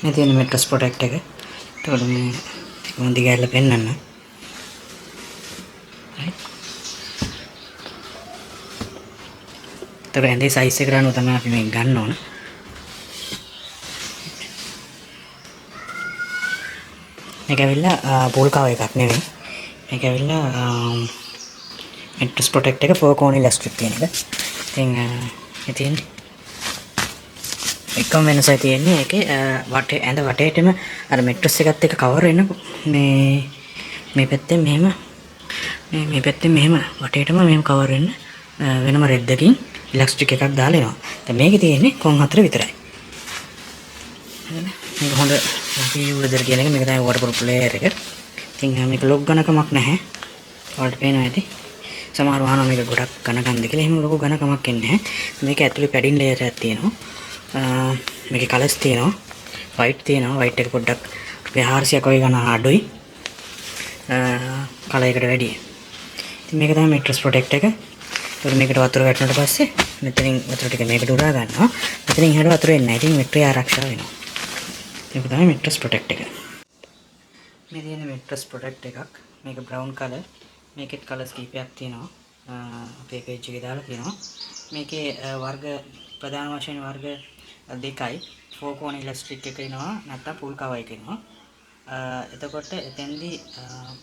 මේ තියෙන mattress protect එක. එතකොට මේ මොන්දි ගෑල්ල පෙන්නන්න. එතකොට ඇඳේ සයිස් එක ගන්න තමයි අපි මේක ගන්න ඕන. මේක ඇවිල්ලා පූල් කව එකක් නෙවෙයි. මේක ඇවිල්ලා මෙට්‍රස් ප්‍රොටෙක්ට් එක 4 කෝණ ඉලාස්ටික් තියෙන එක. ඉතින් මේ තියෙන්නේ එකම වෙනසයි තියෙන්නේ ඒකේ වටේ ඇඳ වටේටම අර මෙට්‍රස් එකත් එක්ක කවර් වෙන මේ පැත්තෙන් මෙහෙම මේ පැත්තෙන් මෙහෙම වටේටම මෙහෙම කවර් වෙන්න වෙනම රෙද්දකින් ඉලාස්ටික් එකක් දාලා එනවා. දැන් මේකේ තියෙන්නේ කොන් 4 විතරයි. මේක හොඳ PU leather කියන එක මේක තමයි waterproof layer එක. ඉතින් මේක ලොක් ගණකමක් නැහැ. ඔයාලට පේනවා ඇති. සමහර වහන මේක ගොඩක් ඝනකම්ද කියලා එහෙම ලොකු ඝනකමක් එන්නේ නැහැ. මේක ඇතුලේ පැඩින් ලේයර් එකක් තියෙනවා. මේකේ කලර්ස් තියෙනවා. white තියෙනවා. white එක පොඩ්ඩක් රුපියල් 400ක් වගේ ගන්න අඩුයි. කලර් එකට වැඩිය. ඉතින් මේක තමයි මෙට්‍රස් ප්‍රොටෙක්ට් එක. ඒකට මේකට වතුර වැටුණාට පස්සේ මෙතනින් වතුර ටික මේකට උරා ගන්නවා. මෙතනින් එහාට වතුර එන්නේ නැහැ. ඉතින් මෙට්‍රේ ආරක්ෂා වෙනවා. ඒක තමයි මෙට්‍රස් ප්‍රොටෙක්ට් එක. මේ තියෙන මෙට්‍රස් ප්‍රොටෙක්ට් එකක්. මේක බ්‍රවුන් කලර්. මේකෙත් කලර්ස් කීපයක් තියෙනවා. අපේ පේජ් එකේ දාලා තියෙනවා. මේකේ වර්ග ප්‍රධාන වශයෙන් වර්ග දෙකයි. 4 කෝණ ඉලාස්ටික් එක එනවා නැත්නම් ෆුල් කවර් එක එනවා. එතකොට එතෙන්දී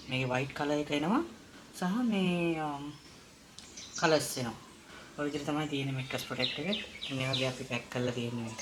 මේකේ white කලර් එක එනවා සහ මේ කලර්ස් එනවා. ඔය විදිහට තමයි තියෙන්නේ මෙට්‍රස් ප්‍රොටෙක්ට් එක. මේ වගේ අපි පැක් කරලා තියෙන එක.